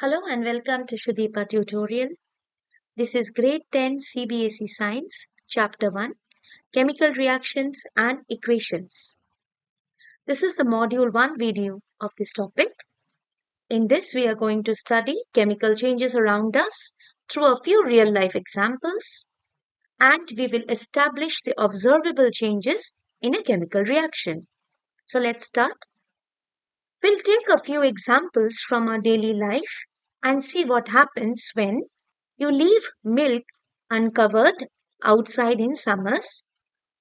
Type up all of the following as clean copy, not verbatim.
Hello and welcome to Shudeepa tutorial. This is grade 10 CBSE Science, Chapter 1, Chemical Reactions and Equations. This is the Module 1 video of this topic. In this, we are going to study chemical changes around us through a few real-life examples, and we will establish the observable changes in a chemical reaction. So let's start. We'll take a few examples from our daily life and see what happens when you leave milk uncovered outside in summers.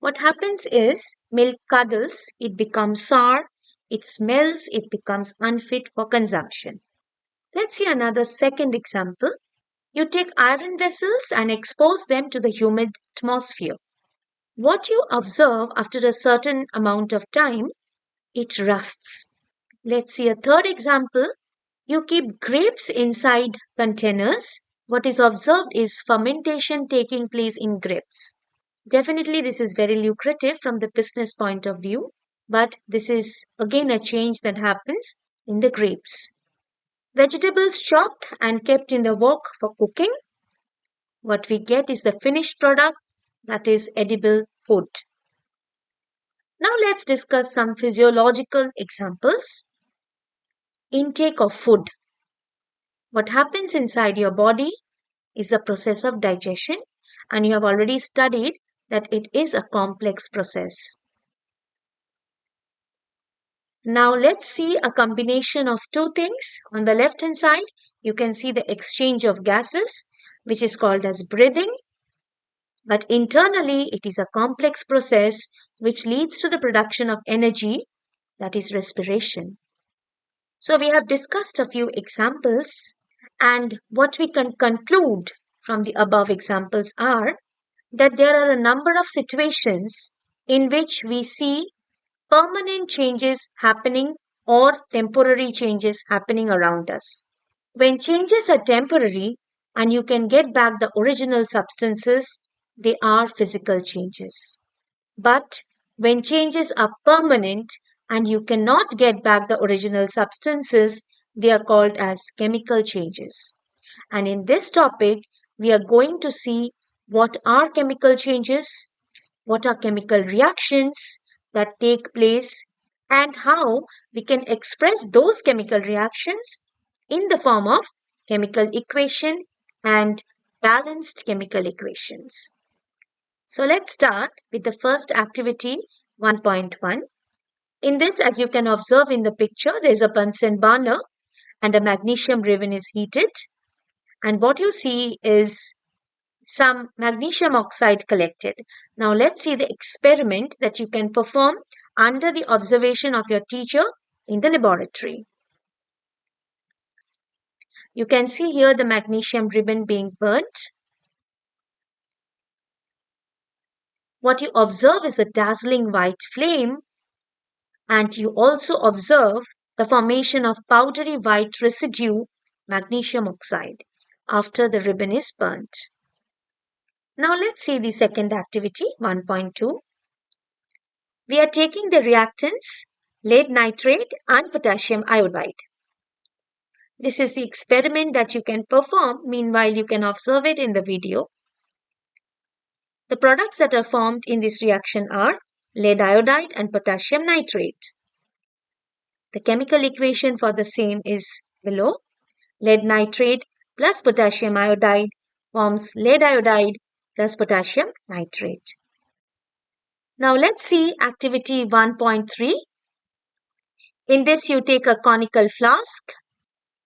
What happens is milk curdles, it becomes sour, it smells, it becomes unfit for consumption. Let's see another second example. You take iron vessels and expose them to the humid atmosphere. What you observe after a certain amount of time, it rusts. Let's see a third example. You keep grapes inside containers. What is observed is fermentation taking place in grapes. Definitely, this is very lucrative from the business point of view, but this is again a change that happens in the grapes. Vegetables chopped and kept in the wok for cooking. What we get is the finished product, that is edible food. Now let's discuss some physiological examples. Intake of food. What happens inside your body is the process of digestion, and you have already studied that it is a complex process. Now let's see a combination of two things. On the left hand side, you can see the exchange of gases, which is called as breathing. But internally, it is a complex process which leads to the production of energy, that is respiration. So we have discussed a few examples, and what we can conclude from the above examples are that there are a number of situations in which we see permanent changes happening or temporary changes happening around us. When changes are temporary and you can get back the original substances, they are physical changes. But when changes are permanent and you cannot get back the original substances, they are called as chemical changes. And in this topic, we are going to see what are chemical changes, what are chemical reactions that take place, and how we can express those chemical reactions in the form of chemical equation and balanced chemical equations. So let's start with the first activity 1.1. In this, as you can observe in the picture, there is a Bunsen burner and a magnesium ribbon is heated. And what you see is some magnesium oxide collected. Now let's see the experiment that you can perform under the observation of your teacher in the laboratory. You can see here the magnesium ribbon being burnt. What you observe is a dazzling white flame, and you also observe the formation of powdery white residue, magnesium oxide, after the ribbon is burnt. Now let's see the second activity, 1.2. We are taking the reactants, lead nitrate and potassium iodide. This is the experiment that you can perform. Meanwhile, you can observe it in the video. The products that are formed in this reaction are lead iodide and potassium nitrate. The chemical equation for the same is below. Lead nitrate plus potassium iodide forms lead iodide plus potassium nitrate. Now let's see activity 1.3. In this, you take a conical flask.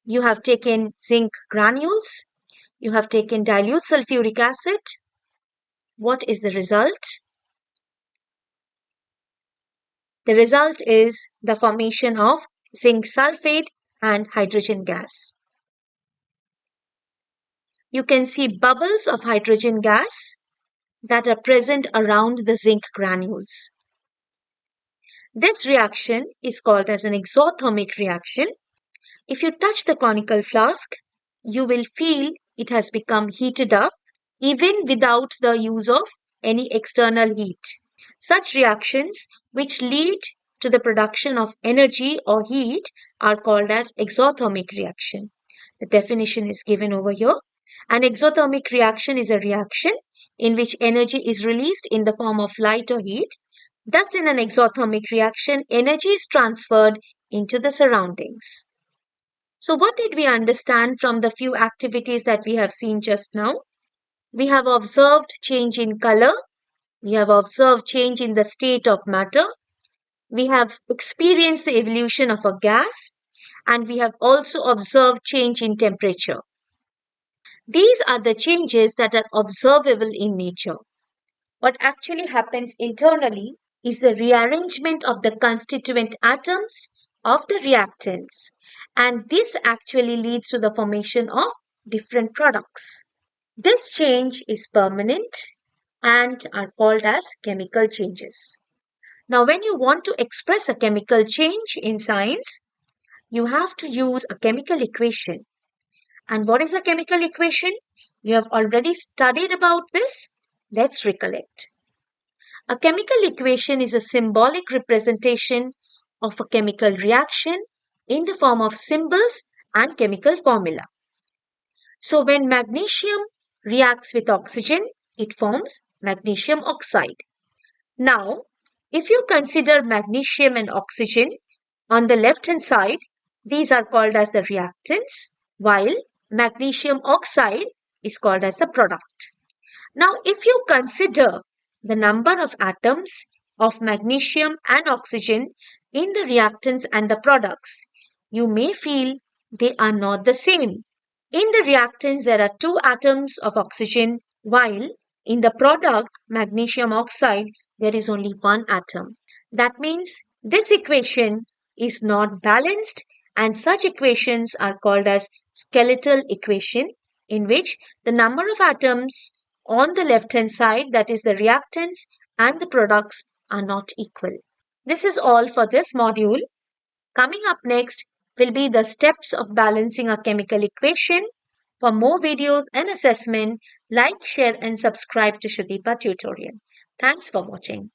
You have taken zinc granules. You have taken dilute sulfuric acid. What is the result? The result is the formation of zinc sulfate and hydrogen gas. You can see bubbles of hydrogen gas that are present around the zinc granules. This reaction is called as an exothermic reaction. If you touch the conical flask, you will feel it has become heated up even without the use of any external heat. Such reactions which lead to the production of energy or heat are called as exothermic reaction. The definition is given over here. An exothermic reaction is a reaction in which energy is released in the form of light or heat. Thus, in an exothermic reaction, energy is transferred into the surroundings. So, what did we understand from the few activities that we have seen just now? We have observed change in color. We have observed change in the state of matter. We have experienced the evolution of a gas. And we have also observed change in temperature. These are the changes that are observable in nature. What actually happens internally is the rearrangement of the constituent atoms of the reactants, and this actually leads to the formation of different products. This change is permanent and are called as chemical changes. Now, when you want to express a chemical change in science, you have to use a chemical equation. And what is a chemical equation? You have already studied about this. Let's recollect. A chemical equation is a symbolic representation of a chemical reaction in the form of symbols and chemical formula. So when magnesium reacts with oxygen, it forms magnesium oxide. Now, if you consider magnesium and oxygen on the left hand side, these are called as the reactants, while magnesium oxide is called as the product. Now, if you consider the number of atoms of magnesium and oxygen in the reactants and the products, you may feel they are not the same. In the reactants, there are 2 atoms of oxygen, while in the product, magnesium oxide, there is only 1 atom. That means this equation is not balanced, and such equations are called as skeletal equation, in which the number of atoms on the left hand side, that is the reactants and the products, are not equal. This is all for this module. Coming up next will be the steps of balancing a chemical equation. For more videos and assessment, like, share and subscribe to Shrudipa Tutorial. Thanks for watching.